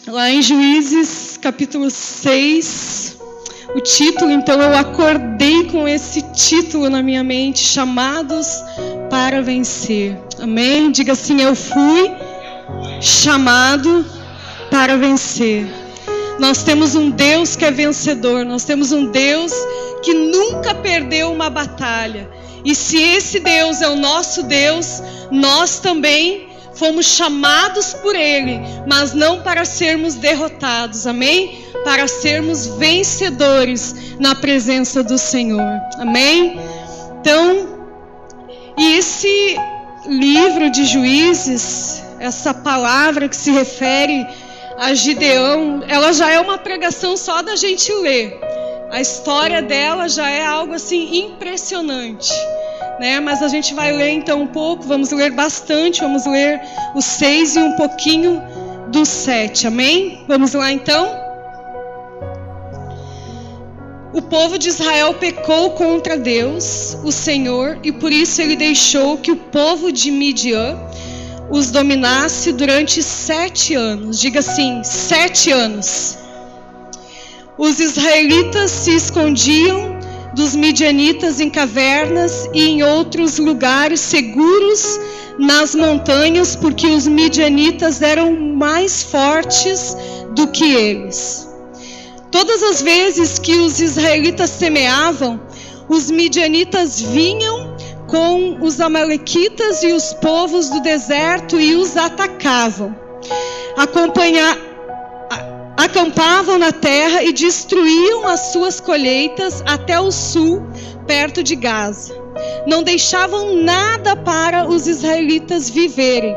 Lá em Juízes, capítulo 6, o título, então eu acordei com esse título na minha mente, chamados para vencer. Amém? Diga assim, eu fui chamado para vencer. Nós temos um Deus que é vencedor, nós temos um Deus que nunca perdeu uma batalha. E se esse Deus é o nosso Deus, nós também fomos chamados por Ele, mas não para sermos derrotados, amém? Para sermos vencedores na presença do Senhor, amém? Então, e esse livro de Juízes, essa palavra que se refere a Gideão, ela já é uma pregação só da gente ler. A história dela já é algo assim impressionante, né? Mas a gente vai ler então um pouco, vamos ler bastante, vamos ler o 6 e um pouquinho do 7, amém? Vamos lá então? O povo de Israel pecou contra Deus, o Senhor, e por isso ele deixou que o povo de Midian os dominasse durante 7 anos. Diga assim, 7 anos. Os israelitas se escondiam dos midianitas em cavernas e em outros lugares seguros nas montanhas, porque os midianitas eram mais fortes do que eles. Todas as vezes que os israelitas semeavam, os midianitas vinham com os amalequitas e os povos do deserto e os atacavam. Acampavam na terra e destruíam as suas colheitas até o sul, perto de Gaza. Não deixavam nada para os israelitas viverem,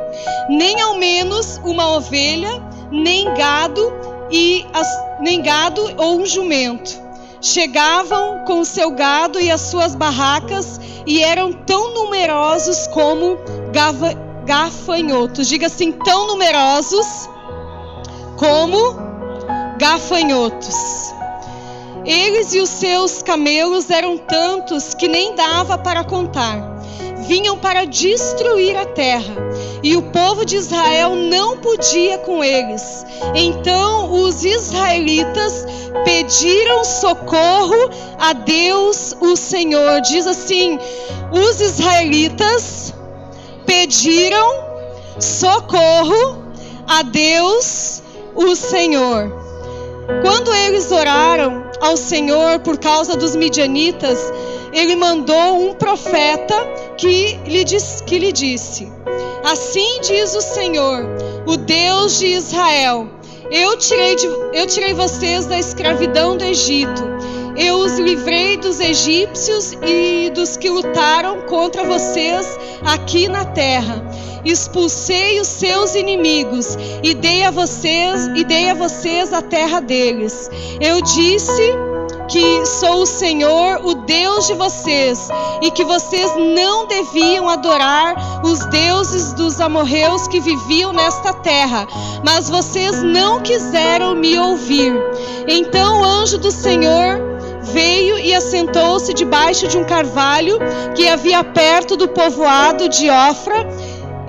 nem ao menos uma ovelha, nem gado ou um jumento. Chegavam com o seu gado e as suas barracas e eram tão numerosos como gafanhotos. Diga assim, tão numerosos como gafanhotos. Eles e os seus camelos eram tantos que nem dava para contar. Vinham para destruir a terra, e o povo de Israel não podia com eles. Então os israelitas pediram socorro a Deus, o Senhor. Diz assim, os israelitas pediram socorro a Deus, o Senhor. Quando eles oraram ao Senhor por causa dos midianitas, ele mandou um profeta que lhe disse: assim diz o Senhor, o Deus de Israel, eu tirei vocês da escravidão do Egito, eu os livrei dos egípcios e dos que lutaram contra vocês aqui na terra. Expulsei os seus inimigos e dei a vocês a terra deles. Eu disse que sou o Senhor, o Deus de vocês, e que vocês não deviam adorar os deuses dos amorreus que viviam nesta terra, mas vocês não quiseram me ouvir. Então o anjo do Senhor veio e assentou-se debaixo de um carvalho que havia perto do povoado de Ofra.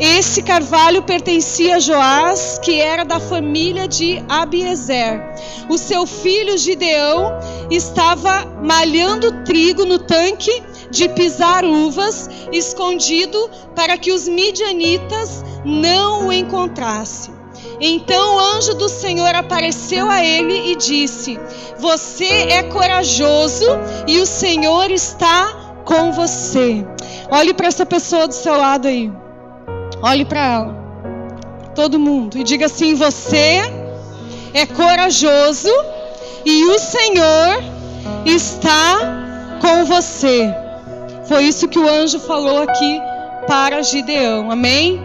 Esse carvalho pertencia a Joás, que era da família de Abiezer. O seu filho Gideão estava malhando trigo no tanque de pisar uvas, escondido para que os midianitas não o encontrassem. Então o anjo do Senhor apareceu a ele e disse: você é corajoso e o Senhor está com você. Olhe para essa pessoa do seu lado aí. Olhe para ela, todo mundo, e diga assim: você é corajoso e o Senhor está com você. Foi isso que o anjo falou aqui para Gideão, amém?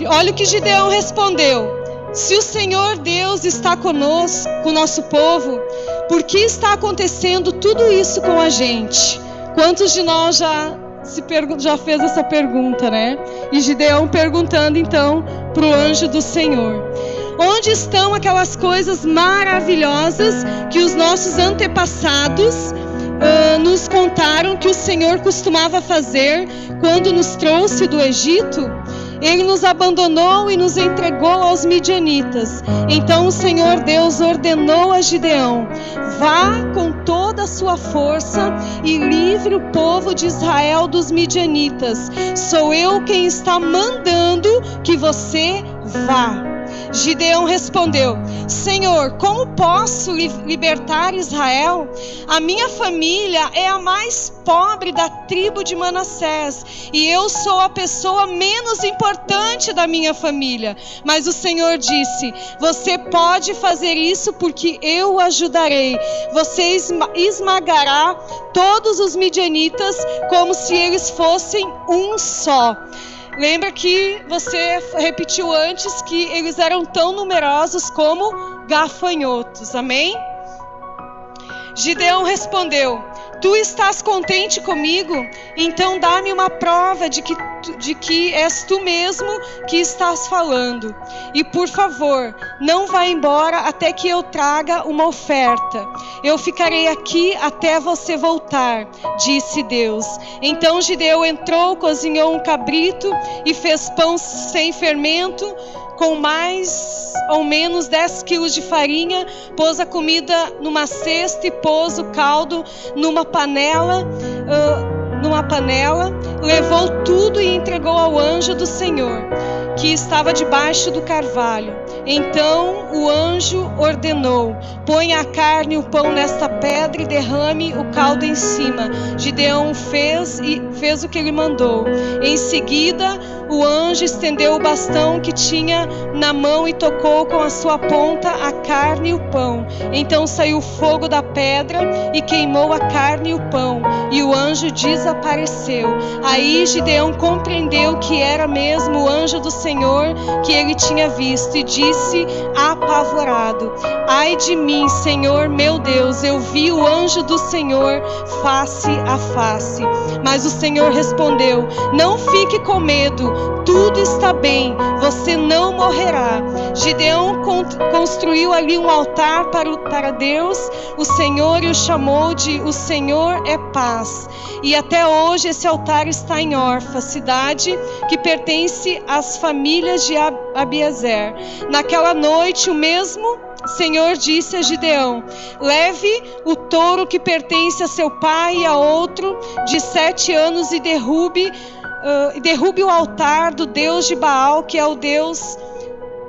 Olha o que Gideão respondeu: se o Senhor Deus está conosco, com o nosso povo, por que está acontecendo tudo isso com a gente? Quantos de nós já fez essa pergunta, né? E Gideão perguntando então para o anjo do Senhor: onde estão aquelas coisas maravilhosas que os nossos antepassados nos contaram que o Senhor costumava fazer quando nos trouxe do Egito? Ele nos abandonou e nos entregou aos midianitas. Então o Senhor Deus ordenou a Gideão: vá com toda a sua força e livre o povo de Israel dos midianitas. Sou eu quem está mandando que você vá. Gideão respondeu: Senhor, como posso libertar Israel? A minha família é a mais pobre da tribo de Manassés, e eu sou a pessoa menos importante da minha família. Mas o Senhor disse: você pode fazer isso porque eu o ajudarei. Você esmagará todos os midianitas como se eles fossem um só. Lembra que você repetiu antes que eles eram tão numerosos como gafanhotos, amém? Gideão respondeu: tu estás contente comigo? Então dá-me uma prova de que és tu mesmo que estás falando. E por favor, não vá embora até que eu traga uma oferta. Eu ficarei aqui até você voltar, disse Deus. Então Gideão entrou, cozinhou um cabrito e fez pão sem fermento, com mais ou menos 10 quilos de farinha, pôs a comida numa cesta e pôs o caldo numa panela, levou tudo e entregou ao anjo do Senhor, que estava debaixo do carvalho. Então o anjo ordenou: ponha a carne e o pão nesta pedra e derrame o caldo em cima. Gideão fez o que ele mandou. Em seguida, o anjo estendeu o bastão que tinha na mão e tocou com a sua ponta a carne e o pão. Então saiu fogo da pedra e queimou a carne e o pão, e o anjo desapareceu. Aí Gideão compreendeu que era mesmo o anjo do Senhor que ele tinha visto, e disse apavorado: ai de mim, Senhor meu Deus, eu vi o anjo do Senhor face a face. Mas o Senhor respondeu: não fique com medo, tudo está bem, você não morrerá. Gideão construiu ali um altar para Deus, o Senhor, e o chamou de O Senhor é Paz. E até hoje esse altar está em Orfa, cidade que pertence às famílias de Abiezer. Naquela noite, o mesmo Senhor disse a Gideão: leve o touro que pertence a seu pai e a outro de 7 anos e derrube o altar do Deus de Baal, que é o Deus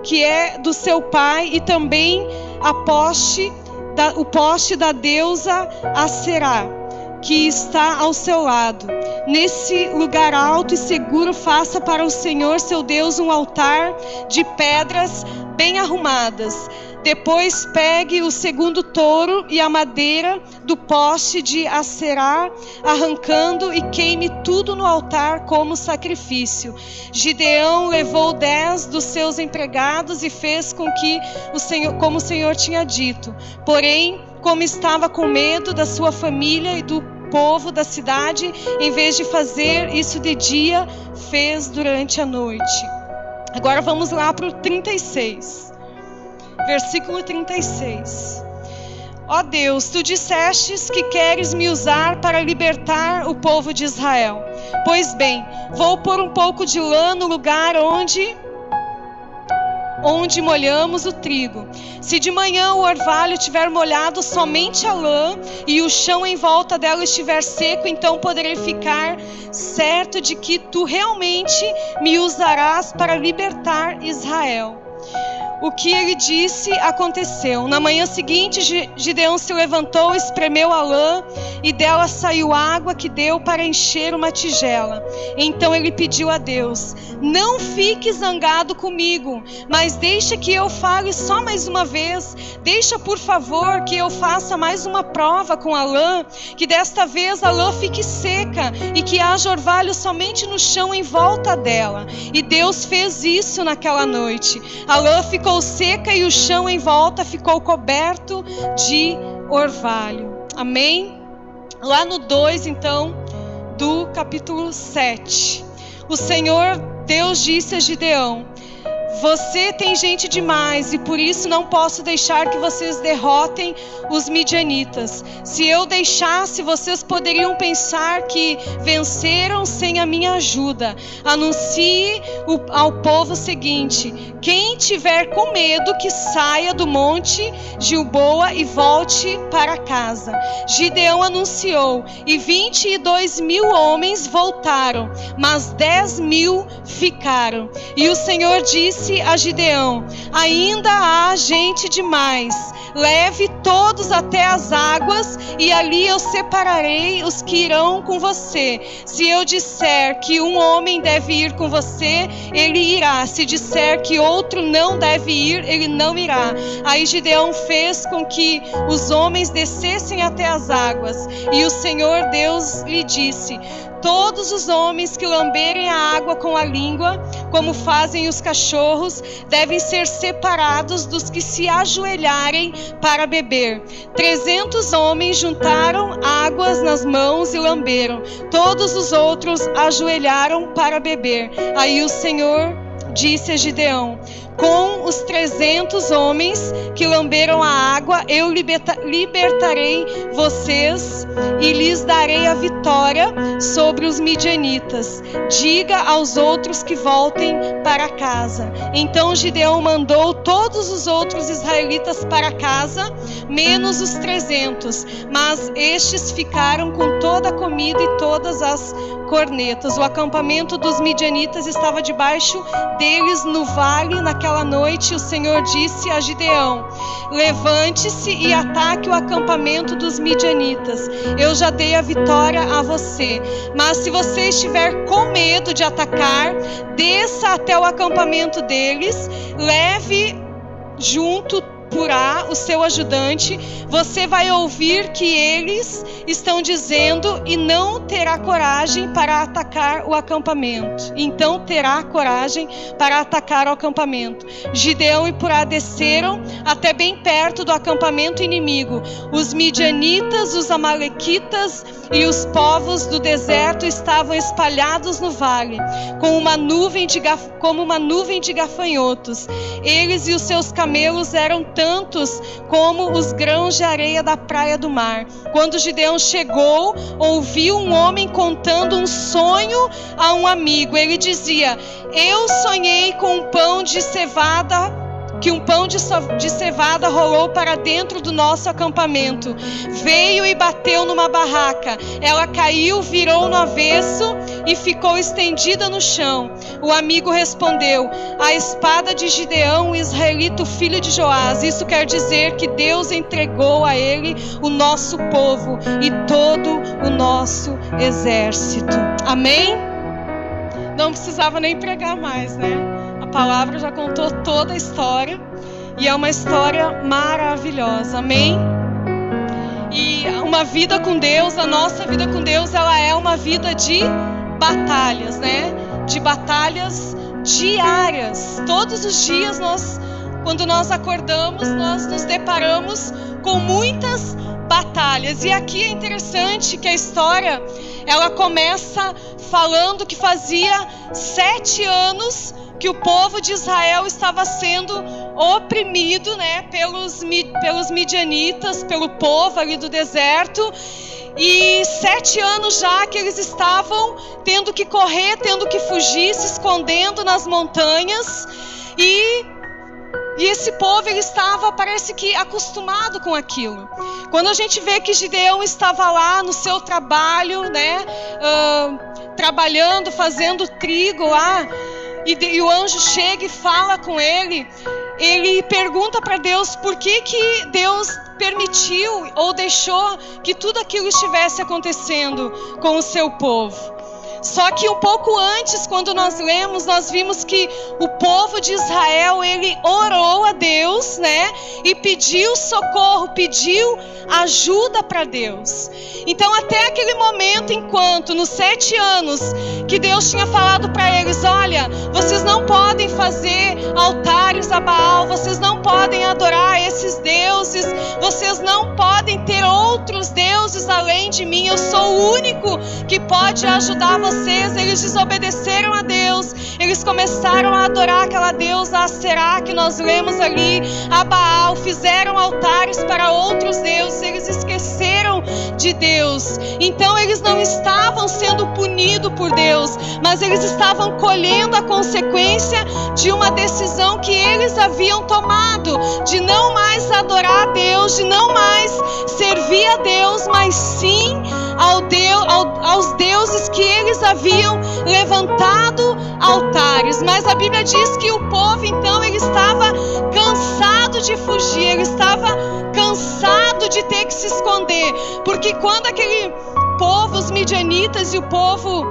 que é do seu pai, e também o poste da deusa Aserá, que está ao seu lado. Nesse lugar alto e seguro, faça para o Senhor seu Deus um altar de pedras bem arrumadas. Depois pegue o segundo touro e a madeira do poste de Aserá, arrancando, e queime tudo no altar como sacrifício. Gideão levou 10 dos seus empregados e fez como o Senhor tinha dito. Porém, como estava com medo da sua família e do povo da cidade, em vez de fazer isso de dia, fez durante a noite. Agora vamos lá para o 36. Versículo 36. Ó Deus, tu dissestes que queres me usar para libertar o povo de Israel. Pois bem, vou pôr um pouco de lã no lugar onde molhamos o trigo. Se de manhã o orvalho tiver molhado somente a lã e o chão em volta dela estiver seco, então poderei ficar certo de que tu realmente me usarás para libertar Israel. O que ele disse aconteceu. Na manhã seguinte, Gideão se levantou, espremeu a lã e dela saiu água que deu para encher uma tigela. Então ele pediu a Deus: não fique zangado comigo, mas deixa que eu fale só mais uma vez. Deixa, por favor, que eu faça mais uma prova com a lã, que desta vez a lã fique seca e que haja orvalho somente no chão em volta dela. E Deus fez isso naquela noite. A lã ficou seca e o chão em volta ficou coberto de orvalho. Amém? Lá no 2, então, do capítulo 7. O Senhor Deus disse a Gideão: você tem gente demais e por isso não posso deixar que vocês derrotem os midianitas. Se eu deixasse, vocês poderiam pensar que venceram sem a minha ajuda. Anuncie ao povo o seguinte: quem tiver com medo, que saia do monte Gilboa e volte para casa. Gideão anunciou, e 22.000 homens voltaram, mas 10.000 ficaram. E o Senhor disse a Gideão: ainda há gente demais. Leve todos até as águas, e ali eu separarei os que irão com você. Se eu disser que um homem deve ir com você, ele irá. Se disser que outro não deve ir, ele não irá. Aí Gideão fez com que os homens descessem até as águas. E o Senhor Deus lhe disse: todos os homens que lamberem a água com a língua, como fazem os cachorros, devem ser separados dos que se ajoelharem para beber. 300 homens juntaram águas nas mãos e lamberam. Todos os outros ajoelharam para beber. Aí o Senhor disse a Gideão: com os 300 homens que lamberam a água, eu libertarei vocês e lhes darei a vitória sobre os midianitas. Diga aos outros que voltem para casa. Então Gideão mandou todos os outros israelitas para casa, menos os 300. Mas estes ficaram com toda a comida e todas as cornetas. O acampamento dos midianitas estava debaixo deles no vale. Naquela noite o Senhor disse a Gideão: levante-se e ataque o acampamento dos midianitas. Eu já dei a vitória a você. Mas se você estiver com medo de atacar, desça até o acampamento deles, leve junto Purá, o seu ajudante. Você vai ouvir que eles estão dizendo e não terá coragem para atacar o acampamento. Então terá coragem para atacar o acampamento. Gideão e Purá desceram até bem perto do acampamento inimigo. Os midianitas, os amalequitas e os povos do deserto estavam espalhados no vale, como uma nuvem de gafanhotos. Eles e os seus camelos eram tantos como os grãos de areia da praia do mar. Quando Gideão chegou, ouviu um homem contando um sonho a um amigo. Ele dizia: eu sonhei com um pão de cevada, que um pão de cevada rolou para dentro do nosso acampamento. Veio e bateu numa barraca. Ela caiu, virou no avesso e ficou estendida no chão. O amigo respondeu: a espada de Gideão, o israelita, filho de Joás. Isso quer dizer que Deus entregou a ele o nosso povo e todo o nosso exército. Amém? Não precisava nem pregar mais, né? A palavra já contou toda a história e é uma história maravilhosa, amém? E uma vida com Deus, a nossa vida com Deus, ela é uma vida de batalhas, né? De batalhas diárias. Todos os dias quando nós acordamos, nós nos deparamos com muitas batalhas. E aqui é interessante que a história, ela começa falando que fazia 7 anos que o povo de Israel estava sendo oprimido, né, pelos midianitas, pelo povo ali do deserto. E 7 anos já que eles estavam tendo que correr, tendo que fugir, se escondendo nas montanhas. E esse povo, ele estava, parece que, acostumado com aquilo. Quando a gente vê que Gideão estava lá no seu trabalho, né, trabalhando, fazendo trigo lá, e o anjo chega e fala com ele, ele pergunta para Deus por que Deus permitiu ou deixou que tudo aquilo estivesse acontecendo com o seu povo. Só que um pouco antes, quando nós lemos, nós vimos que o povo de Israel, ele orou a Deus, né? E pediu socorro, pediu ajuda para Deus. Então, até aquele momento, enquanto nos 7 anos que Deus tinha falado para eles: olha, vocês não podem fazer altares a Baal, vocês não podem adorar esses deuses, vocês não podem ter outros deuses além de mim. Eu sou o único que pode ajudar vocês. Eles desobedeceram a Deus. Eles começaram a adorar aquela deusa Aserá que nós lemos ali, a Baal. Fizeram altares para outros deuses. Eles esqueceram de Deus. Então eles não estavam sendo punidos por Deus, mas eles estavam colhendo a consequência de uma decisão que eles haviam tomado, de não mais adorar a Deus, de não mais servir a Deus, mas sim aos deuses que eles haviam levantado altares. Mas a Bíblia diz que o povo então ele estava cansado de fugir, ele estava cansado de ter que se esconder, porque quando aquele povo, os midianitas e o povo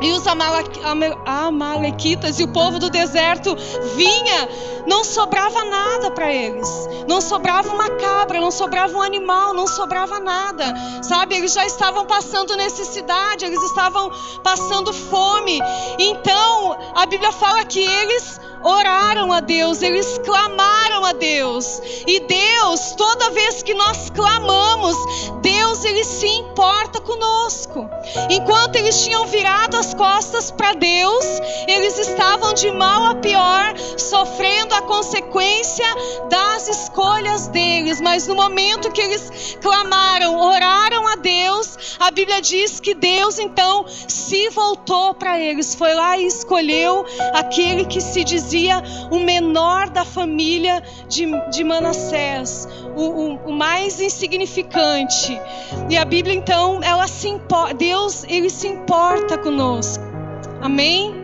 e os amalequitas e o povo do deserto vinha, não sobrava nada para eles. Não sobrava uma cabra, não sobrava um animal, não sobrava nada. Sabe, eles já estavam passando necessidade, eles estavam passando fome. Então, a Bíblia fala que eles oraram a Deus, eles clamaram a Deus. E Deus, toda vez que nós clamamos, Deus, ele se importa conosco. Enquanto eles tinham virado as costas para Deus, eles estavam de mal a pior, sofrendo a consequência das escolhas deles. Mas no momento que eles clamaram, oraram a Deus, a Bíblia diz que Deus então se voltou para eles, foi lá e escolheu aquele que se dizia o menor da família de Manassés, o mais insignificante. E a Bíblia então, Deus, ele se importa conosco. Amém?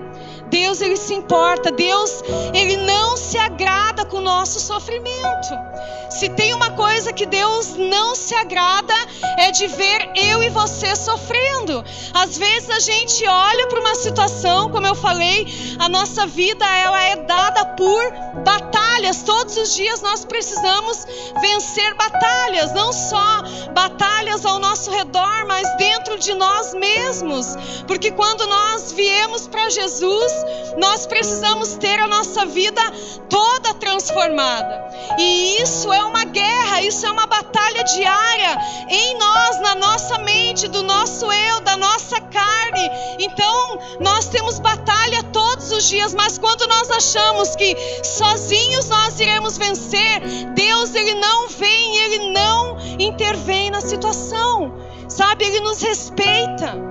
Deus, ele se importa. Deus, ele não se agrada com o nosso sofrimento. Se tem uma coisa que Deus não se agrada, é de ver eu e você sofrendo. Às vezes a gente olha para uma situação, como eu falei, a nossa vida ela é dada por batalhas. Todos os dias nós precisamos vencer batalhas, não só batalhas ao nosso redor, mas dentro de nós mesmos. Porque quando nós viemos para Jesus, nós precisamos ter a nossa vida toda transformada. E isso é uma guerra, isso é uma batalha diária em nós, na nossa mente, do nosso eu, da nossa carne. Então, nós temos batalha todos os dias, mas quando nós achamos que sozinhos nós iremos vencer, Deus, ele não vem, ele não intervém na situação. Sabe, ele nos respeita.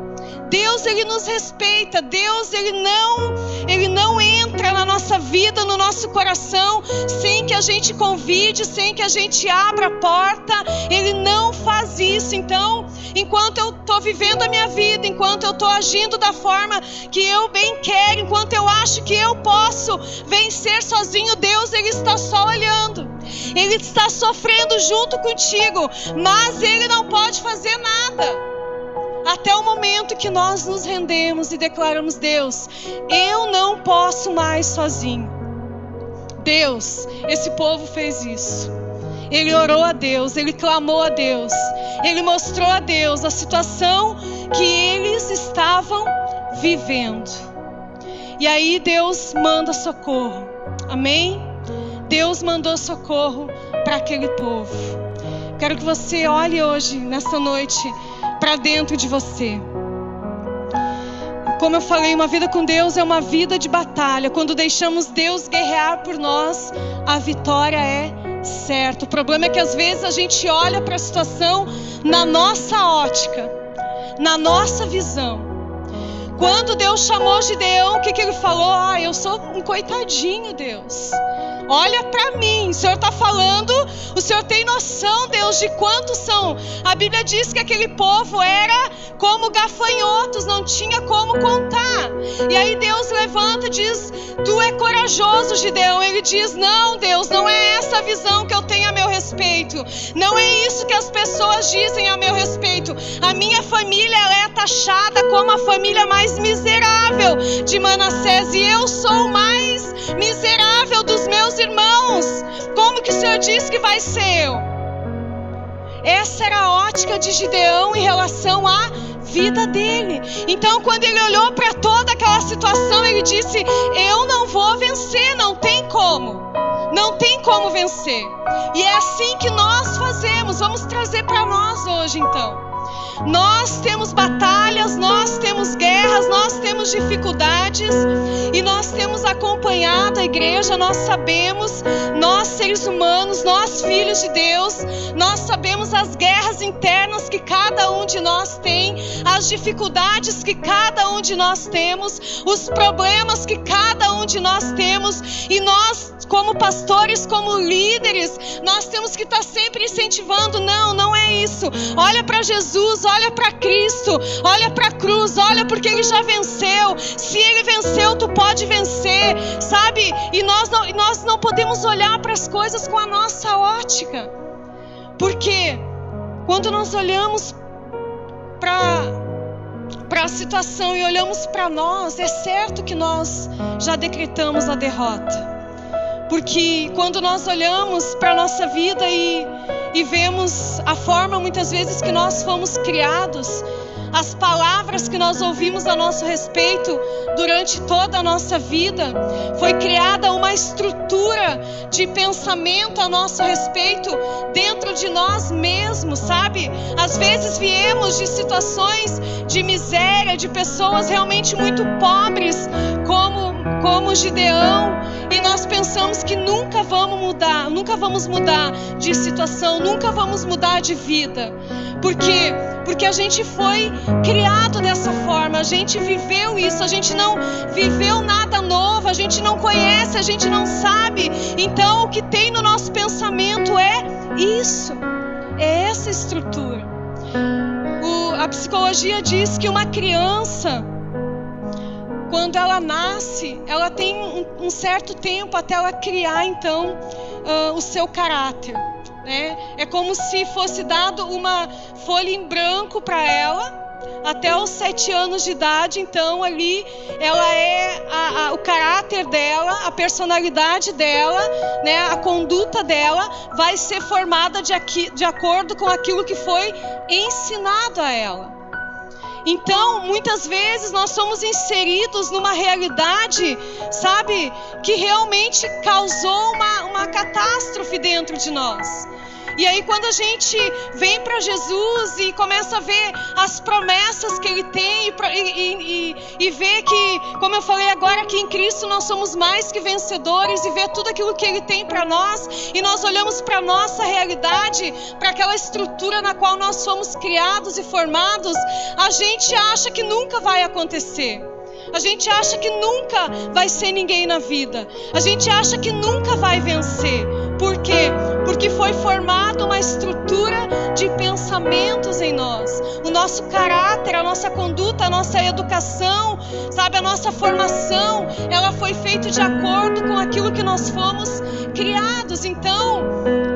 Deus, ele nos respeita. Deus, ele não entra na nossa vida, no nosso coração, sem que a gente convide, sem que a gente abra a porta. Ele não faz isso. Então, enquanto eu estou vivendo a minha vida, enquanto eu estou agindo da forma que eu bem quero, enquanto eu acho que eu posso vencer sozinho, Deus, ele está só olhando. Ele está sofrendo junto contigo, mas ele não pode fazer nada. Até o momento que nós nos rendemos e declaramos: Deus, eu não posso mais sozinho. Deus, esse povo fez isso. Ele orou a Deus, ele clamou a Deus, ele mostrou a Deus a situação que eles estavam vivendo. E aí Deus manda socorro. Amém? Deus mandou socorro para aquele povo. Quero que você olhe hoje, nessa noite, para dentro de você. Como eu falei, uma vida com Deus é uma vida de batalha. Quando deixamos Deus guerrear por nós, a vitória é certa. O problema é que às vezes a gente olha para a situação na nossa ótica, na nossa visão. Quando Deus chamou Gideão, o que ele falou? Eu sou um coitadinho, Deus. Olha para mim, o Senhor está falando, o Senhor tem noção, Deus, de quantos são. A Bíblia diz que aquele povo era como gafanhotos, não tinha como contar. E aí Deus levanta e diz: tu é corajoso, Gideão. Ele diz: não, Deus, não é essa a visão que eu tenho a meu respeito. Não é isso que as pessoas dizem a meu respeito. A minha família, ela é taxada como a família mais miserável de Manassés, e eu sou o mais miserável dos meus irmãos. Como que o Senhor diz que vai ser eu? Essa era a ótica de Gideão em relação à vida dele. Então, quando ele olhou para toda aquela situação, ele disse: eu não vou vencer, não tem como. Não tem como vencer. E é assim que nós fazemos. Vamos trazer para nós hoje então. Nós temos batalhas, nós temos guerras, nós temos dificuldades e nós temos acompanhado a igreja, nós sabemos, nós seres humanos, nós filhos de Deus, nós sabemos as guerras internas que cada um de nós tem, as dificuldades que cada um de nós temos, os problemas que cada um de nós temos, e nós, como pastores, como líderes, nós temos que estar sempre incentivando. Não é isso. Olha para Jesus, olha para Cristo, olha para a cruz, olha porque Ele já venceu. Se Ele venceu, tu pode vencer, sabe? E nós não podemos olhar para as coisas com a nossa ótica, porque quando nós olhamos para a situação e olhamos para nós, é certo que nós já decretamos a derrota. Porque quando nós olhamos para a nossa vida e vemos a forma muitas vezes que nós fomos criados, as palavras que nós ouvimos a nosso respeito durante toda a nossa vida, foi criada uma estrutura de pensamento a nosso respeito dentro de nós mesmos, sabe? Às vezes viemos de situações de miséria, de pessoas realmente muito pobres, como Gideão, e nós pensamos que nunca vamos mudar de situação, nunca vamos mudar de vida. Por quê? Porque a gente foi criado dessa forma, a gente viveu isso, a gente não viveu nada novo, a gente não conhece, a gente não sabe. Então o que tem no nosso pensamento é isso, é essa estrutura. A psicologia diz que uma criança, quando ela nasce, ela tem um certo tempo até ela criar então o seu caráter, né? É como se fosse dado uma folha em branco para ela até os 7 anos de idade. Então ali ela é o caráter dela, a personalidade dela, né? A conduta dela vai ser formada de acordo com aquilo que foi ensinado a ela. Então, muitas vezes nós somos inseridos numa realidade, sabe, que realmente causou uma catástrofe dentro de nós. E aí quando a gente vem para Jesus e começa a ver as promessas que Ele tem e vê que, como eu falei agora, que em Cristo nós somos mais que vencedores, e vê tudo aquilo que Ele tem para nós, e nós olhamos para a nossa realidade, para aquela estrutura na qual nós fomos criados e formados, a gente acha que nunca vai acontecer. A gente acha que nunca vai ser ninguém na vida. A gente acha que nunca vai vencer. Por quê? Porque foi formada uma estrutura de pensamentos em nós. O nosso caráter, a nossa conduta, a nossa educação, sabe, a nossa formação, ela foi feita de acordo com aquilo que nós fomos criados. Então,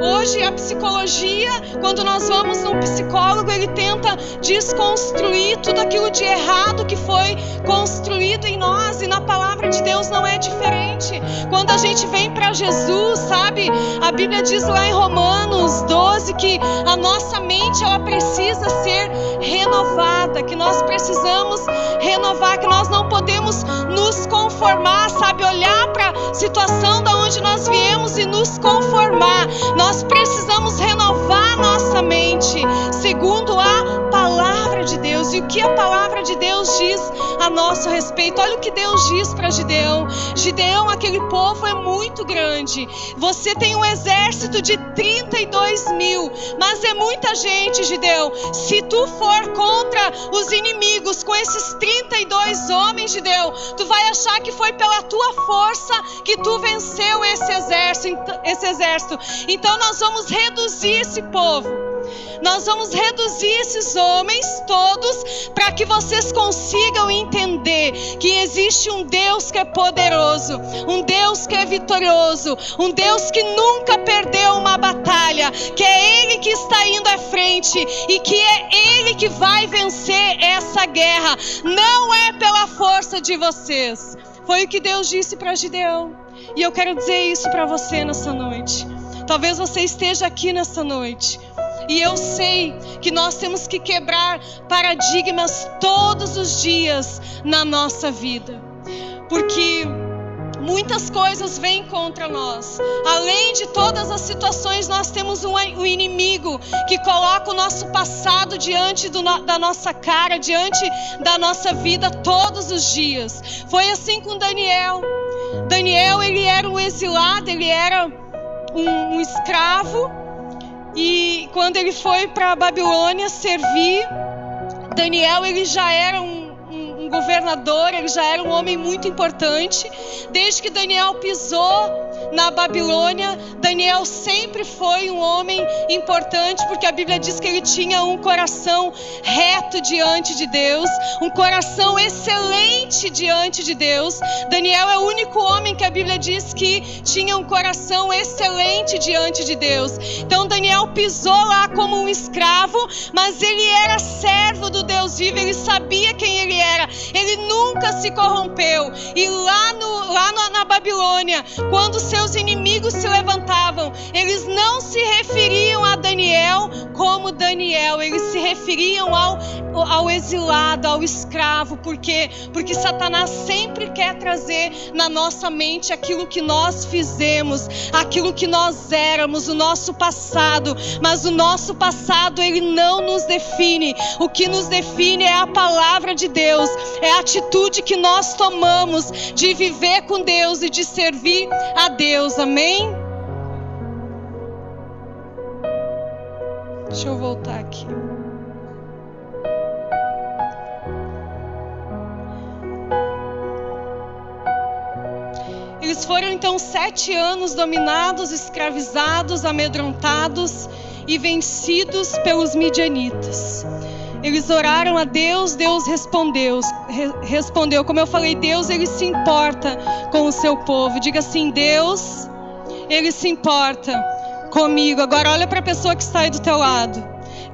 hoje a psicologia, quando nós vamos num psicólogo, ele tenta desconstruir tudo aquilo de errado que foi construído em nós, e na palavra de Deus não é diferente. Quando a gente vem para Jesus, sabe, a Bíblia diz lá em Romanos 12 que a nossa mente, ela precisa ser renovada, que nós precisamos renovar, que nós não podemos nos conformar, sabe, olhar para a situação da onde nós viemos e nos conformar. Nós precisamos renovar nossa mente segundo a palavra de Deus. E o que a palavra de Deus diz a nosso respeito? Olha o que Deus diz para Gideão. Gideão, aquele povo é muito grande. Você tem um exército de 32 mil, mas é muita gente, Gideão. Se tu for contra os inimigos com esses 32 homens, Gideão, tu vai achar que foi pela tua força que tu venceu esse exército. Então nós vamos reduzir esse povo. Nós vamos reduzir esses homens todos para que vocês consigam entender que existe um Deus que é poderoso, um Deus que é vitorioso, um Deus que nunca perdeu uma batalha, que é Ele que está indo à frente e que é Ele que vai vencer essa guerra. Não é pela força de vocês. Foi o que Deus disse para Gideão. E eu quero dizer isso para você nessa noite. Talvez você esteja aqui nessa noite. E eu sei que nós temos que quebrar paradigmas todos os dias na nossa vida. Porque muitas coisas vêm contra nós. Além de todas as situações, nós temos um inimigo que coloca o nosso passado diante da nossa cara, diante da nossa vida todos os dias. Foi assim com Daniel. Daniel, ele era um exilado, ele era um escravo. E quando ele foi para a Babilônia servir, Daniel, ele já era um governador, ele já era um homem muito importante. Desde que Daniel pisou na Babilônia, Daniel sempre foi um homem importante, porque a Bíblia diz que ele tinha um coração reto diante de Deus, um coração excelente diante de Deus. Daniel é o único homem que a Bíblia diz que tinha um coração excelente diante de Deus. Então Daniel pisou lá como um escravo, mas ele era servo do Deus vivo, ele sabia quem ele era, ele nunca se corrompeu. E lá na Babilônia, quando seus inimigos se levantavam, eles não se referiam a Daniel como Daniel, eles se referiam ao exilado, ao escravo. Por quê? Porque Satanás sempre quer trazer na nossa mente aquilo que nós fizemos, aquilo que nós éramos, o nosso passado. Mas o nosso passado, ele não nos define. O que nos define é a palavra de Deus, é a atitude que nós tomamos de viver com Deus e de servir a Deus. Amém? Deixa eu voltar aqui. Eles foram então 7 anos dominados, escravizados, amedrontados e vencidos pelos midianitas. Eles oraram a Deus, Deus respondeu. Como eu falei, Deus, ele se importa com o seu povo. Diga assim: Deus, ele se importa comigo. Agora olha para a pessoa que está aí do teu lado.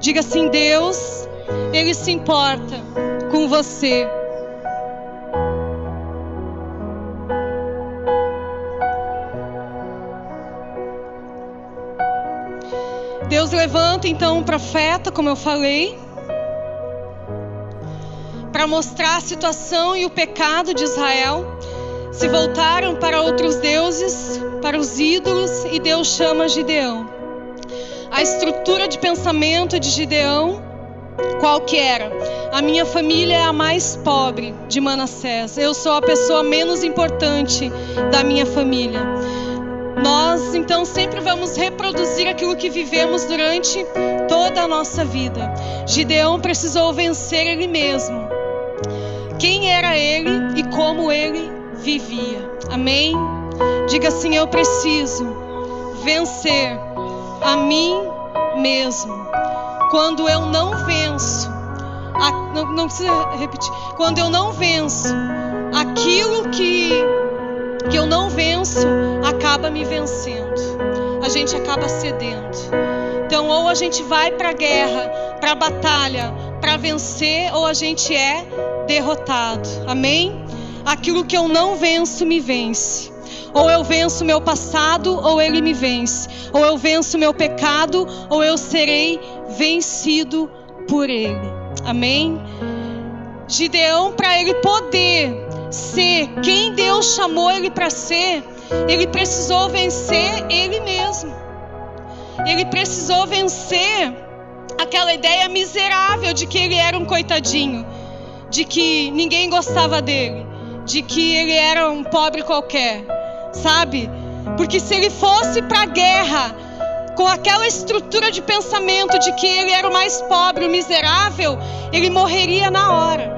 Diga assim: Deus, ele se importa com você. Deus levanta então um profeta, como eu falei, para mostrar a situação e o pecado de Israel. Se voltaram para outros deuses, para os ídolos, e Deus chama Gideão. A estrutura de pensamento de Gideão, qual que era? A minha família é a mais pobre de Manassés. Eu sou a pessoa menos importante da minha família. Nós, então, sempre vamos reproduzir aquilo que vivemos durante toda a nossa vida. Gideão precisou vencer ele mesmo. Quem era ele e como ele vivia. Amém? Diga assim: eu preciso vencer a mim mesmo. Quando eu não venço, não precisa repetir. Quando eu não venço aquilo que eu não venço, acaba me vencendo. A gente acaba cedendo. Então, ou a gente vai para a guerra, para a batalha, para vencer, ou a gente é derrotado. Amém? Aquilo que eu não venço me vence. Ou eu venço meu passado, ou ele me vence. Ou eu venço meu pecado, ou eu serei vencido por ele. Amém? Gideão, para ele poder ser quem Deus chamou ele para ser, ele precisou vencer ele mesmo. Ele precisou vencer aquela ideia miserável de que ele era um coitadinho, de que ninguém gostava dele, de que ele era um pobre qualquer, sabe? Porque se ele fosse para a guerra com aquela estrutura de pensamento de que ele era o mais pobre, o miserável, ele morreria na hora.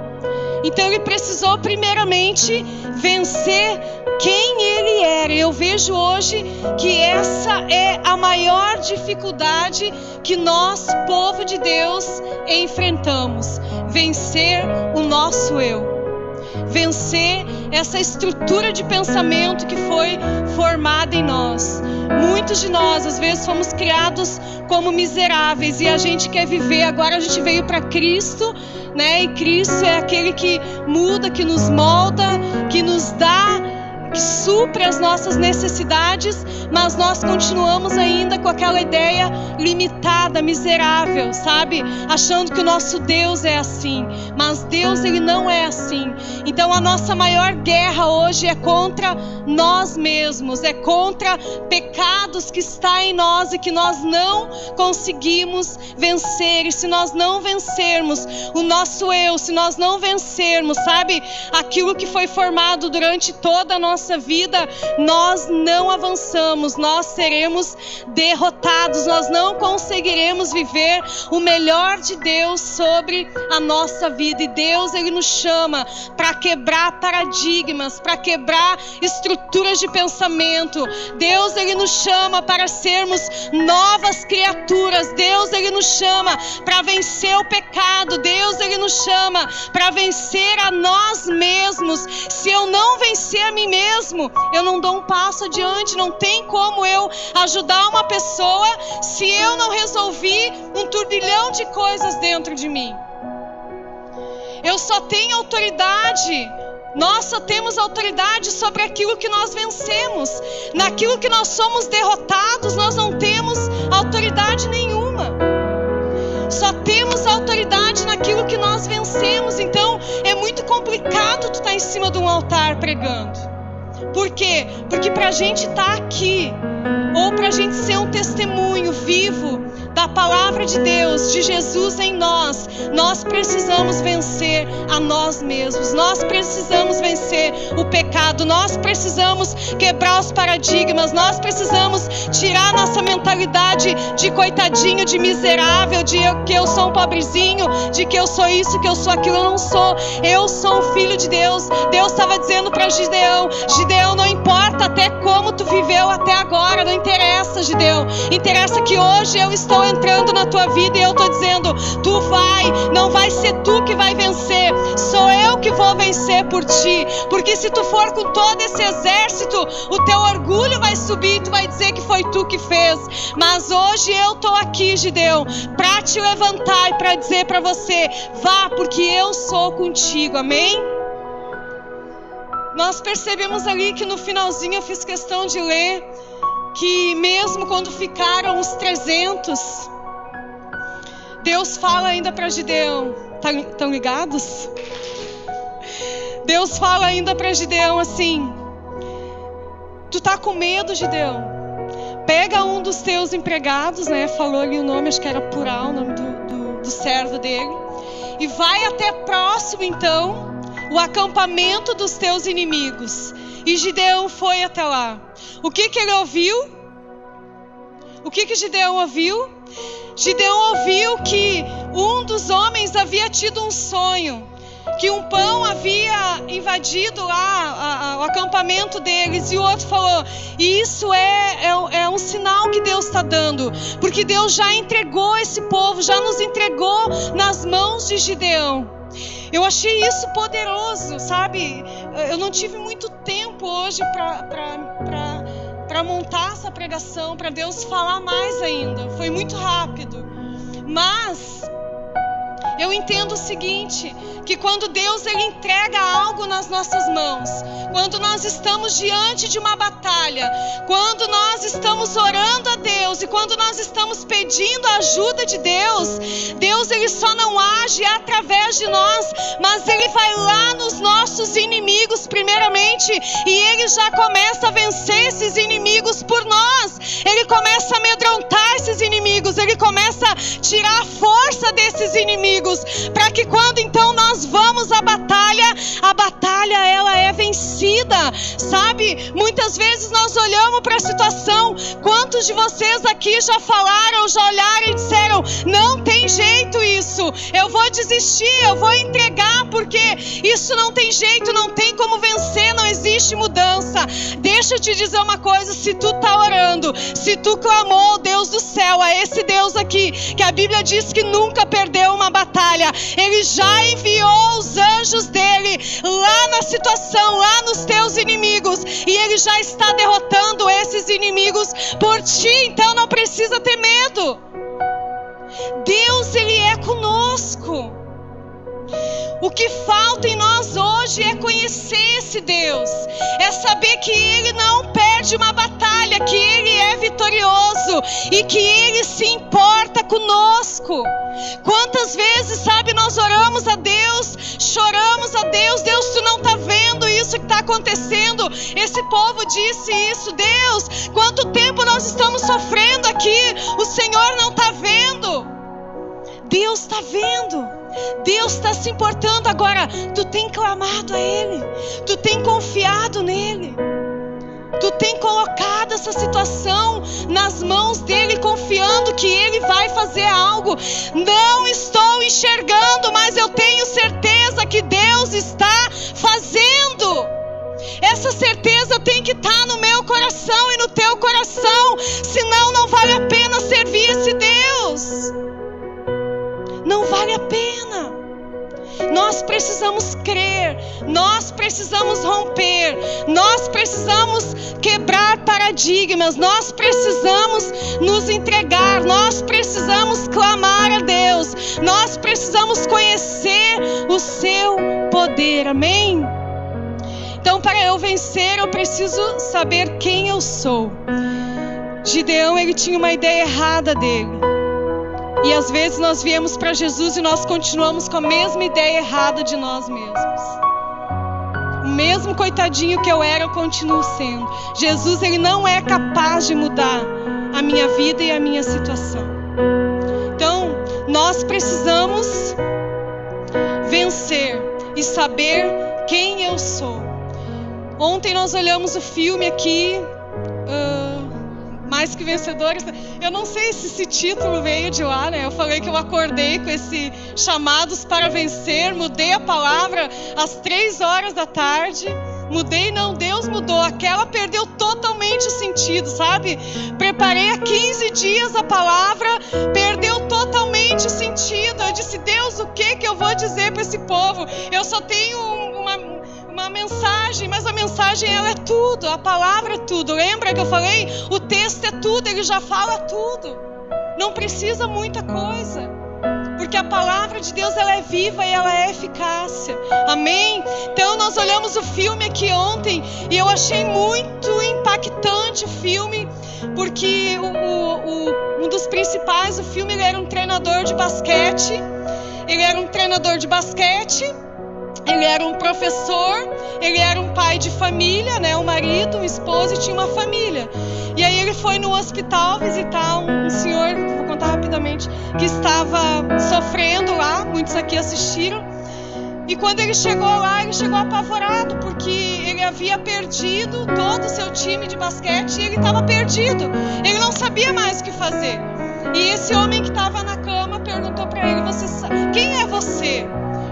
Então ele precisou primeiramente vencer quem ele era. Eu vejo hoje que essa é a maior dificuldade que nós, povo de Deus, enfrentamos. Vencer o nosso eu. Vencer essa estrutura de pensamento que foi formada em nós. Muitos de nós, às vezes, fomos criados como miseráveis e a gente quer viver. Agora a gente veio para Cristo, né? E Cristo é aquele que muda, que nos molda, que nos dá que supre as nossas necessidades, mas nós continuamos ainda com aquela ideia limitada, miserável, sabe? Achando que o nosso Deus é assim, mas Deus, Ele não é assim. Então a nossa maior guerra hoje é contra nós mesmos, é contra pecados que está em nós e que nós não conseguimos vencer. E se nós não vencermos o nosso eu, se nós não vencermos, sabe, aquilo que foi formado durante toda a nossa vida, nós não avançamos, nós seremos derrotados, nós não conseguiremos viver o melhor de Deus sobre a nossa vida. E Deus, Ele nos chama para quebrar paradigmas, para quebrar estruturas de pensamento. Deus, Ele nos chama para sermos novas criaturas. Deus, Ele nos chama para vencer o pecado. Deus, Ele nos chama para vencer a nós mesmos. Se eu não vencer a mim mesmo, eu não dou um passo adiante. Não tem como eu ajudar uma pessoa se eu não resolvi um turbilhão de coisas dentro de mim. Eu só tenho autoridade, nós só temos autoridade sobre aquilo que nós vencemos. Naquilo que nós somos derrotados, nós não temos autoridade nenhuma. Só temos autoridade naquilo que nós vencemos. Então é muito complicado tu estar em cima de um altar pregando. Por quê? Porque pra gente estar aqui, ou pra gente ser um testemunho vivo da palavra de Deus, de Jesus em nós, nós precisamos vencer a nós mesmos, nós precisamos vencer o pecado, nós precisamos quebrar os paradigmas, nós precisamos tirar nossa mentalidade de coitadinho, de miserável, de que eu sou um pobrezinho, de que eu sou isso, que eu sou aquilo. Eu não sou, eu sou um filho de Deus. Deus estava dizendo para Gideão: Gideão, não importa até como tu viveu até agora, não interessa, Gideão, interessa que hoje eu estou entrando na tua vida e eu estou dizendo: tu não vai ser tu que vai vencer, sou eu que vou vencer por ti. Porque se tu for com todo esse exército, o teu orgulho vai subir e tu vai dizer que foi tu que fez. Mas hoje eu estou aqui, Gideão, para te levantar e para dizer para você: vá, porque eu sou contigo. Amém? Nós percebemos ali que no finalzinho eu fiz questão de ler que mesmo quando ficaram os 300, Deus fala ainda para Gideão. Estão ligados? Deus fala ainda para Gideão assim: tu tá com medo, Gideão? Pega um dos teus empregados, né? Falou ali o nome, acho que era Pural, o nome do servo dele, e vai até próximo então o acampamento dos teus inimigos. E Gideão foi até lá. O que ele ouviu? O que Gideão ouviu? Gideão ouviu que um dos homens havia tido um sonho, que um pão havia invadido lá o acampamento deles, e o outro falou: isso é um sinal que Deus está dando, porque Deus já entregou esse povo, já nos entregou nas mãos de Gideão. Eu achei isso poderoso, sabe? Eu não tive muito tempo hoje para montar essa pregação, para Deus falar mais ainda. Foi muito rápido. Mas eu entendo o seguinte, que quando Deus ele entrega algo nas nossas mãos, quando nós estamos diante de uma batalha, quando nós estamos orando a Deus e quando nós estamos pedindo a ajuda de Deus, Deus ele só não age através de nós, mas ele vai lá nos nossos inimigos primeiramente, e ele já começa a vencer esses inimigos por nós. Ele começa a amedrontar esses inimigos, ele começa a tirar a força desses inimigos, para que quando então nós vamos à batalha ela é vencida, sabe? Muitas vezes nós olhamos para a situação. Quantos de vocês aqui já falaram, já olharam e disseram: não tem jeito isso, eu vou desistir, eu vou entregar, porque isso não tem jeito, não tem como vencer, não existe mudança. Deixa eu te dizer uma coisa: se tu tá orando, se tu clamou ao Deus do céu, a esse Deus aqui, que a Bíblia diz que nunca perdeu uma batalha, ele já enviou os anjos dele lá na situação, lá nos teus inimigos, e ele já está derrotando esses inimigos por ti. Então não precisa ter medo. Deus ele é conosco. O que falta em nós hoje é conhecer esse Deus, é saber que Ele não perde uma batalha, que Ele é vitorioso e que Ele se importa conosco. Quantas vezes, sabe, nós oramos a Deus, choramos a Deus: Deus, tu não está vendo isso que está acontecendo, esse povo disse isso, Deus, quanto tempo nós estamos sofrendo aqui, o Senhor não está vendo. Deus está vendo, Deus está se importando. Agora, tu tem clamado a Ele, tu tem confiado nele, tu tem colocado essa situação nas mãos dele, confiando que Ele vai fazer algo. Não estou enxergando, mas eu tenho certeza que Deus está fazendo. Essa certeza tem que estar no meu coração e no teu coração, senão não vale a pena servir esse Deus. Não vale a pena. Nós precisamos crer, nós precisamos romper, nós precisamos quebrar paradigmas, nós precisamos nos entregar, nós precisamos clamar a Deus, nós precisamos conhecer o seu poder, amém? Então, para eu vencer, eu preciso saber quem eu sou. Gideão, ele tinha uma ideia errada dele. E às vezes nós viemos para Jesus e nós continuamos com a mesma ideia errada de nós mesmos. O mesmo coitadinho que eu era, eu continuo sendo. Jesus, ele não é capaz de mudar a minha vida e a minha situação. Então, nós precisamos vencer e saber quem eu sou. Ontem nós olhamos o filme aqui, Mais que Vencedores. Eu não sei se esse título veio de lá, né? Eu falei que eu acordei com esse Chamados para Vencer, mudei a palavra às 3h da tarde. Mudei, não, Deus mudou. Aquela perdeu totalmente o sentido, sabe? Preparei há 15 dias a palavra, perdeu totalmente o sentido. Eu disse: Deus, o que eu vou dizer para esse povo? Eu só tenho uma mensagem, mas a mensagem, ela é tudo, a palavra é tudo. Lembra que eu falei? O texto é tudo, ele já fala tudo. Não precisa muita coisa, porque a palavra de Deus, ela é viva e ela é eficácia, amém? Então nós olhamos o filme aqui ontem e eu achei muito impactante o filme, porque um dos principais do filme, ele era um treinador de basquete. Ele era um professor, ele era um pai de família, né? Um marido, um esposo, e tinha uma família. E aí ele foi no hospital visitar um senhor, vou contar rapidamente, que estava sofrendo lá, muitos aqui assistiram. E quando ele chegou lá, ele chegou apavorado, porque ele havia perdido todo o seu time de basquete e ele estava perdido. Ele não sabia mais o que fazer. E esse homem que estava na cama perguntou para ele: quem é você?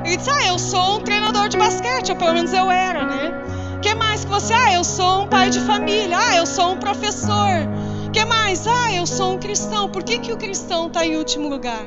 Ele disse: eu sou um treinador de basquete, ou pelo menos eu era, né? O que mais que você? Eu sou um pai de família. Eu sou um professor. O que mais? Eu sou um cristão. Por que o cristão está em último lugar?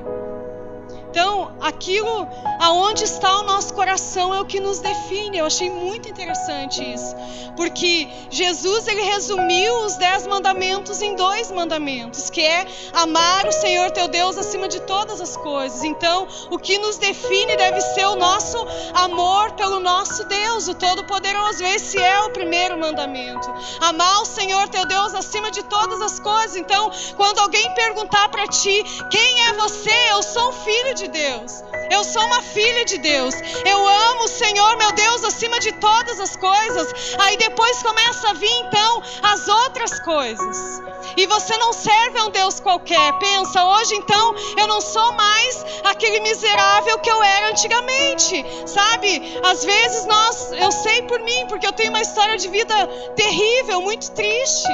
Então, aquilo aonde está o nosso coração é o que nos define. Eu achei muito interessante isso, porque Jesus, ele resumiu os 10 mandamentos em 2 mandamentos, que é amar o Senhor teu Deus acima de todas as coisas. Então, o que nos define deve ser o nosso amor pelo nosso Deus, o Todo-Poderoso. Esse é o primeiro mandamento: amar o Senhor teu Deus acima de todas as coisas. Então, quando alguém perguntar para ti: quem é você? Eu sou um filho de Deus, eu sou uma filha de Deus, eu amo o Senhor meu Deus acima de todas as coisas. Aí depois começa a vir então as outras coisas, e você não serve a um Deus qualquer. Pensa, hoje então eu não sou mais aquele miserável que eu era antigamente, sabe? Às vezes eu sei por mim, porque eu tenho uma história de vida terrível, muito triste.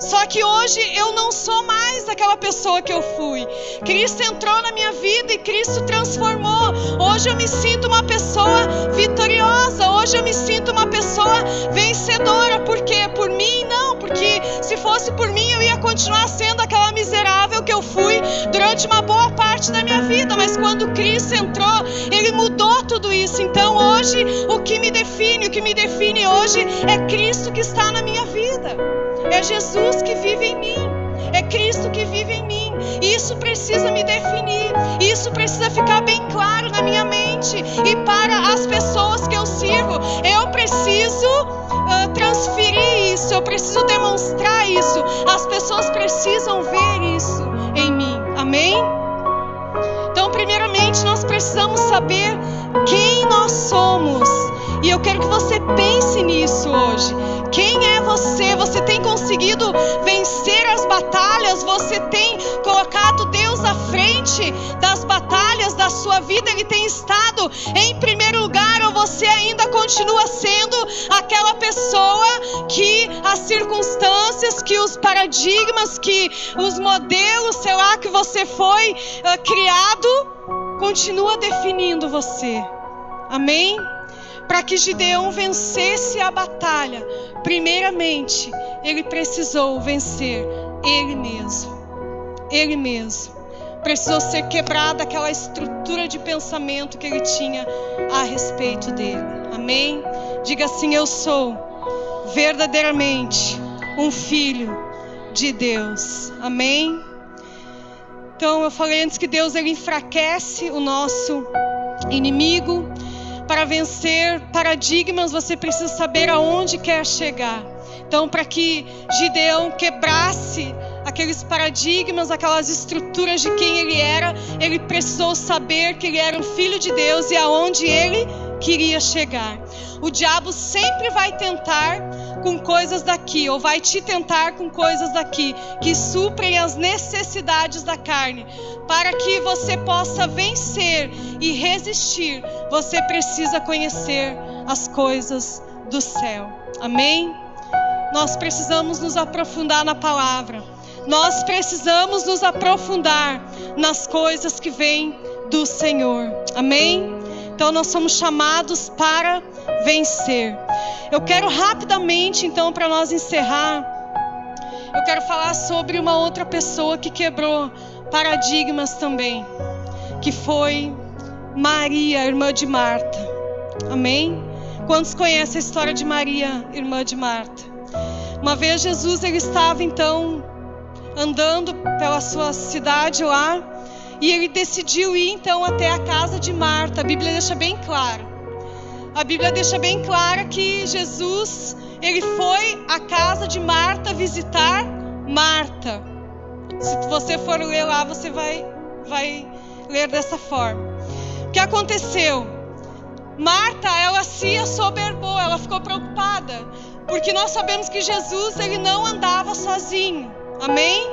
Só que hoje eu não sou mais aquela pessoa que eu fui. Cristo entrou na minha vida e Cristo transformou. Hoje eu me sinto uma pessoa vitoriosa. Hoje eu me sinto uma pessoa vencedora. Por quê? Por mim? Não, porque se fosse por mim eu ia continuar sendo aquela miserável que eu fui durante uma boa parte da minha vida. Mas quando Cristo entrou, Ele mudou tudo isso. Então hoje o que me define hoje é Cristo que está na minha vida. É Jesus que vive em mim. É Cristo que vive em mim. Isso precisa me definir. Isso precisa ficar bem claro na minha mente e para as pessoas que eu sirvo. Eu preciso transferir isso. Eu preciso demonstrar isso. As pessoas precisam ver isso em mim. Amém? Então, primeiramente, nós precisamos saber quem nós somos. E eu quero que você pense nisso hoje. Quem é você? Você tem conseguido vencer as batalhas? Você tem colocado Deus à frente das batalhas da sua vida? Ele tem estado em primeiro lugar? Ou você ainda continua sendo aquela pessoa que as circunstâncias, que os paradigmas, que os modelos, sei lá, que você foi criado, continua definindo você? Amém? Para que Gideão vencesse a batalha, primeiramente, ele precisou vencer ele mesmo. Ele mesmo. Precisou ser quebrada aquela estrutura de pensamento que ele tinha a respeito dele. Amém? Diga assim: eu sou verdadeiramente um filho de Deus. Amém? Então, eu falei antes que Deus, ele enfraquece o nosso inimigo. Para vencer paradigmas, você precisa saber aonde quer chegar. Então, para que Gideão quebrasse aqueles paradigmas, aquelas estruturas de quem ele era, ele precisou saber que ele era um filho de Deus e aonde ele queria chegar. O diabo sempre vai tentar com coisas daqui, ou vai te tentar com coisas daqui, que suprem as necessidades da carne. Para que você possa vencer e resistir, você precisa conhecer as coisas do céu. Amém? Nós precisamos nos aprofundar na palavra. Nós precisamos nos aprofundar nas coisas que vêm do Senhor. Amém? Então nós somos chamados para vencer. Eu quero rapidamente, então, para nós encerrar, eu quero falar sobre uma outra pessoa que quebrou paradigmas também, que foi Maria, irmã de Marta. Amém? Quantos conhecem a história de Maria, irmã de Marta? Uma vez Jesus, ele estava então andando pela sua cidade lá, e ele decidiu ir então até a casa de Marta. A Bíblia deixa bem claro. A Bíblia deixa bem clara que Jesus, ele foi à casa de Marta visitar Marta. Se você for ler lá, você vai ler dessa forma. O que aconteceu? Marta, ela se assoberbou, ela ficou preocupada, porque nós sabemos que Jesus, ele não andava sozinho. Amém?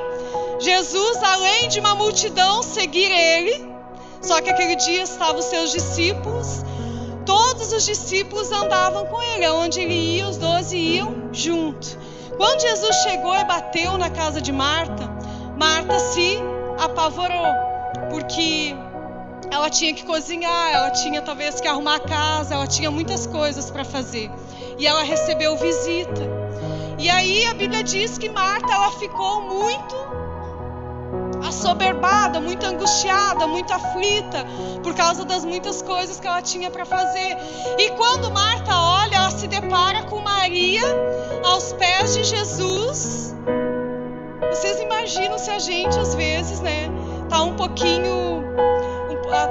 Jesus, além de uma multidão seguir ele, só que aquele dia estavam os seus discípulos, todos os discípulos andavam com ele, onde ele ia, os 12 iam junto. Quando Jesus chegou e bateu na casa de Marta, Marta se apavorou, porque ela tinha que cozinhar, ela tinha talvez que arrumar a casa, ela tinha muitas coisas para fazer, e ela recebeu visita. E aí a Bíblia diz que Marta, ela ficou muito assoberbada, muito angustiada, muito aflita, por causa das muitas coisas que ela tinha para fazer. E quando Marta olha, ela se depara com Maria aos pés de Jesus. Vocês imaginam se a gente às vezes, né, tá um pouquinho,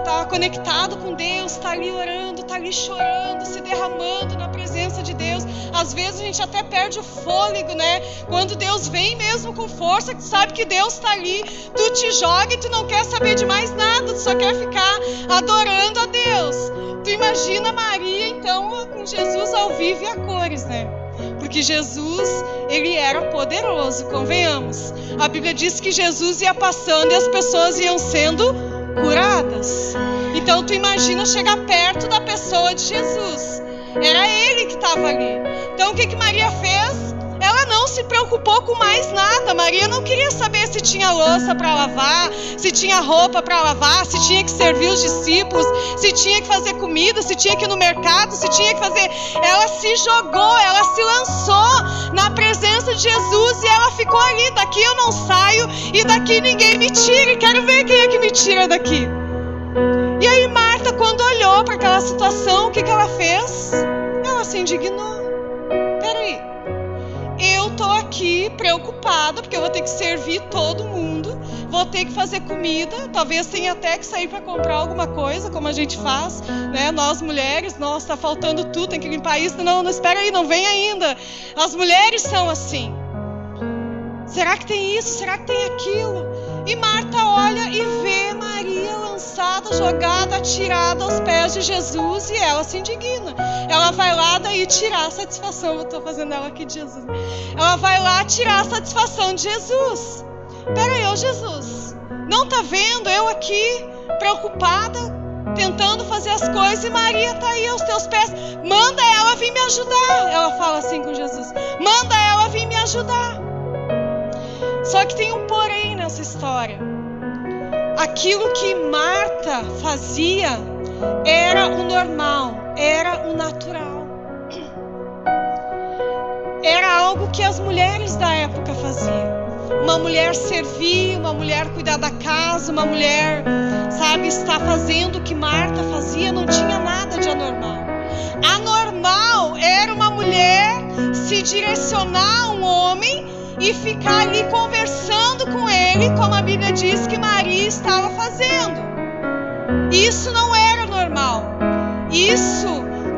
tá conectado com Deus, tá ali orando, tá ali chorando, se derramando na presença de Deus. Às vezes a gente até perde o fôlego, né? Quando Deus vem mesmo com força, que tu sabe que Deus tá ali, tu te joga e tu não quer saber de mais nada, tu só quer ficar adorando a Deus. Tu imagina Maria então com Jesus ao vivo e a cores, né? Porque Jesus, ele era poderoso, convenhamos. A Bíblia diz que Jesus ia passando e as pessoas iam sendo curadas. Então tu imagina chegar perto da pessoa de Jesus. Era ele que estava ali. Então o que Maria fez? Ela não se preocupou com mais nada. Maria não queria saber se tinha louça para lavar, se tinha roupa para lavar, se tinha que servir os discípulos, se tinha que fazer comida, se tinha que ir no mercado, se tinha que fazer... Ela se jogou, ela se lançou na presença de Jesus e ela ficou ali. Daqui eu não saio e daqui ninguém me tira. E quero ver quem é que me tira daqui. E aí Marta, quando olhou para aquela situação, o que ela fez? Ela se indignou. Peraí, eu tô aqui preocupada, porque eu vou ter que servir todo mundo, vou ter que fazer comida, talvez tenha até que sair para comprar alguma coisa, como a gente faz, né? Nós mulheres, nossa, tá faltando tudo, tem que limpar isso, não, espera aí, não vem ainda. As mulheres são assim. Será que tem isso? Será que tem aquilo? E Marta olha e vê Maria lançada, jogada, atirada aos pés de Jesus, e ela se indigna. Ela vai lá daí tirar a satisfação. Eu estou fazendo ela aqui de Jesus. Ela vai lá tirar a satisfação de Jesus. Peraí, ô Jesus, não tá vendo eu aqui preocupada, tentando fazer as coisas, e Maria tá aí aos teus pés. Manda ela vir me ajudar. Ela fala assim com Jesus: manda ela vir me ajudar. Só que tem um porém nessa história. Aquilo que Marta fazia era o normal, era o natural. Era algo que as mulheres da época faziam. Uma mulher servir, uma mulher cuidar da casa, uma mulher, sabe, estar fazendo o que Marta fazia, não tinha nada de anormal. Anormal era uma mulher se direcionar a um homem e ficar ali conversando com ele, como a Bíblia diz que Maria estava fazendo. Isso não era normal. Isso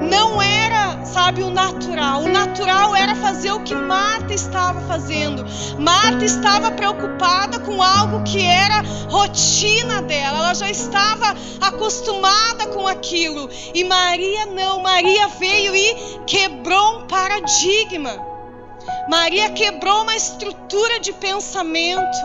não era, sabe, o natural. O natural era fazer o que Marta estava fazendo. Marta estava preocupada com algo que era rotina dela. Ela já estava acostumada com aquilo. E Maria não. Maria veio e quebrou um paradigma. Maria quebrou uma estrutura de pensamento.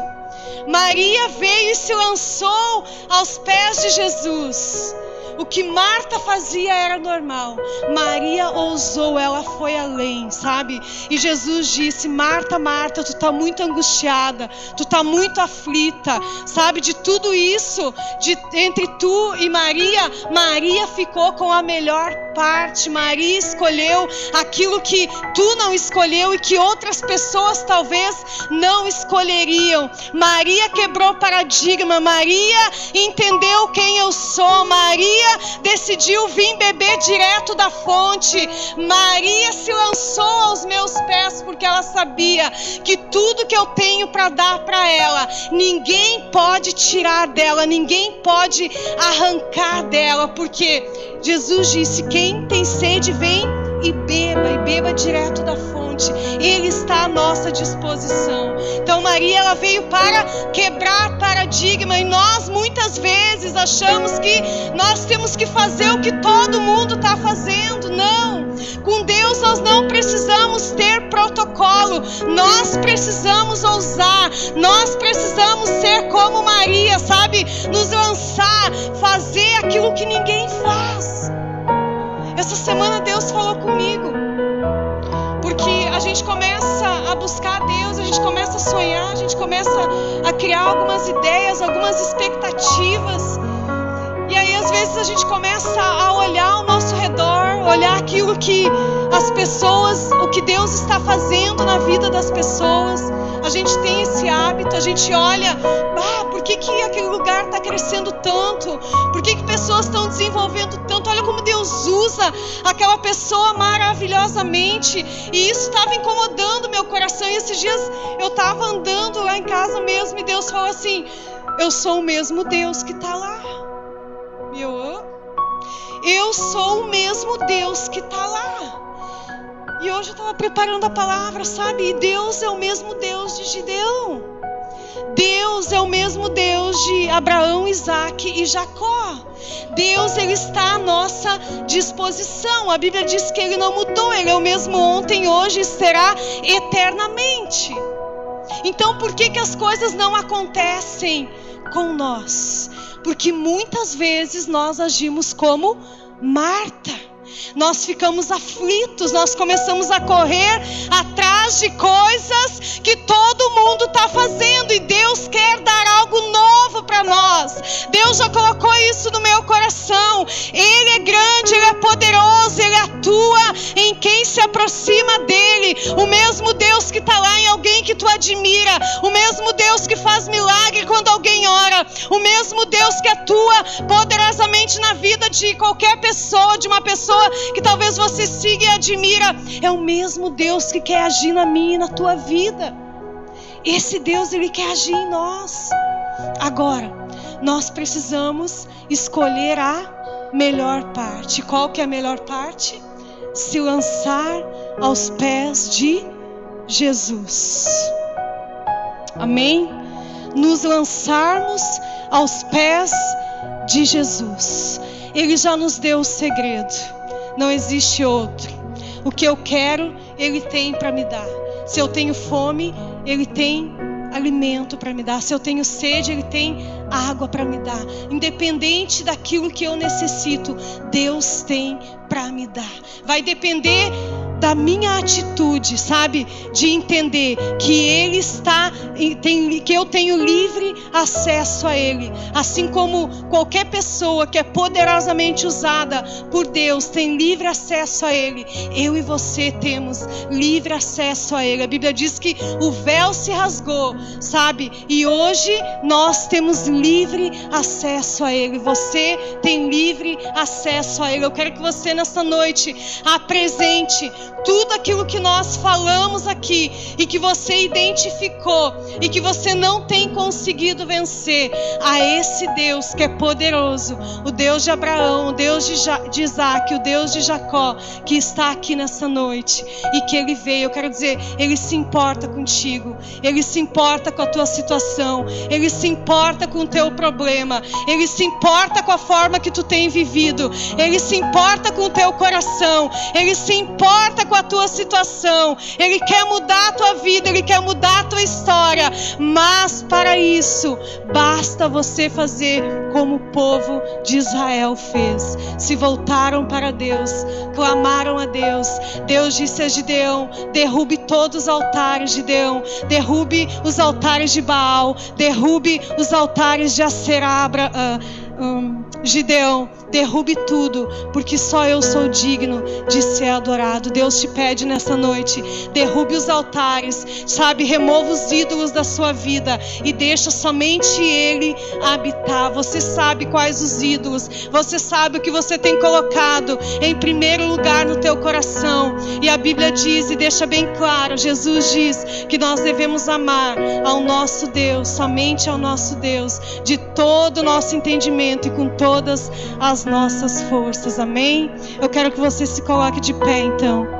Maria veio e se lançou aos pés de Jesus. O que Marta fazia era normal. Maria ousou, ela foi além, sabe? E Jesus disse: Marta, Marta, tu tá muito angustiada, tu tá muito aflita, sabe? De tudo isso, entre tu e Maria, Maria ficou com a melhor parte. Maria escolheu aquilo que tu não escolheu e que outras pessoas talvez não escolheriam. Maria quebrou paradigma. Maria entendeu quem eu sou. Maria decidiu vir beber direto da fonte. Maria se lançou aos meus pés porque ela sabia que tudo que eu tenho para dar para ela, ninguém pode tirar dela, ninguém pode arrancar dela, porque Jesus disse: quem tem sede, vem e beba direto da fonte. Ele está à nossa disposição. Então Maria, ela veio para quebrar paradigma, e nós muitas vezes achamos que nós temos que fazer o que todo mundo está fazendo. Não, com Deus nós não precisamos ter protocolo, nós precisamos ousar, nós precisamos ser como Maria, sabe? Nos lançar, fazer aquilo que ninguém faz. Essa semana Deus falou comigo, porque a gente começa a buscar Deus, a gente começa a sonhar, a gente começa a criar algumas ideias, algumas expectativas. E aí às vezes a gente começa a olhar ao nosso redor, olhar aquilo que as pessoas, o que Deus está fazendo na vida das pessoas. A gente tem esse hábito, a gente olha: por que aquele lugar está crescendo tanto? Por que pessoas estão desenvolvendo tanto? Olha como Deus usa aquela pessoa maravilhosamente. E isso estava incomodando meu coração. E esses dias eu estava andando lá em casa mesmo, e Deus falou assim: eu sou o mesmo Deus que está lá. Eu sou o mesmo Deus que está lá. E hoje eu estava preparando a palavra, sabe? E Deus é o mesmo Deus de Gideão. Deus é o mesmo Deus de Abraão, Isaac e Jacó. Deus, Ele está à nossa disposição. A Bíblia diz que Ele não mudou. Ele é o mesmo ontem, hoje e será eternamente. Então por que as coisas não acontecem com nós? Porque muitas vezes nós agimos como Marta. Nós ficamos aflitos, nós começamos a correr atrás de coisas que todo mundo está fazendo, e Deus quer dar algo novo para nós. Deus já colocou isso no meu coração. Ele é grande, Ele é poderoso, Ele atua em quem se aproxima dele, o mesmo Deus que está lá em alguém que tu admira, o mesmo Deus que faz milagre quando alguém ora, o mesmo Deus que atua poderosamente na vida de qualquer pessoa, de uma pessoa que talvez você siga e admira, é o mesmo Deus que quer agir na minha e na tua vida. Esse Deus, Ele quer agir em nós. Agora, nós precisamos escolher a melhor parte. Qual que é a melhor parte? Se lançar aos pés de Jesus. Amém? Nos lançarmos aos pés de Jesus. Ele já nos deu o segredo. Não existe outro. O que eu quero, Ele tem para me dar. Se eu tenho fome, Ele tem alimento para me dar. Se eu tenho sede, Ele tem água para me dar. Independente daquilo que eu necessito, Deus tem para me dar. Vai depender da minha atitude, sabe? De entender que Ele está, que eu tenho livre acesso a Ele. Assim como qualquer pessoa que é poderosamente usada por Deus tem livre acesso a Ele, eu e você temos livre acesso a Ele. A Bíblia diz que o véu se rasgou, sabe? E hoje nós temos livre acesso a Ele. Você tem livre acesso a Ele. Eu quero que você nessa noite apresente tudo aquilo que nós falamos aqui e que você identificou e que você não tem conseguido vencer, a esse Deus que é poderoso, o Deus de Abraão, o Deus de Isaac, o Deus de Jacó, que está aqui nessa noite e que Ele veio. Eu quero dizer, Ele se importa contigo, Ele se importa com a tua situação, Ele se importa com o teu problema, Ele se importa com a forma que tu tem vivido, Ele se importa com o teu coração, Ele se importa com a tua situação, Ele quer mudar a tua vida, Ele quer mudar a tua história, mas para isso basta você fazer como o povo de Israel fez. Se voltaram para Deus, clamaram a Deus. Deus disse a Gideão: derrube todos os altares, Gideão, derrube os altares de Baal, derrube os altares de Aserá, Gideão, derrube tudo, porque só eu sou digno de ser adorado. Deus te pede nessa noite, derrube os altares, sabe, remova os ídolos da sua vida e deixa somente Ele habitar. Você sabe quais os ídolos, você sabe o que você tem colocado em primeiro lugar no teu coração, e a Bíblia diz e deixa bem claro, Jesus diz que nós devemos amar ao nosso Deus, somente ao nosso Deus, de todo o nosso entendimento e com todas as nossas forças. Amém? Eu quero que você se coloque de pé então.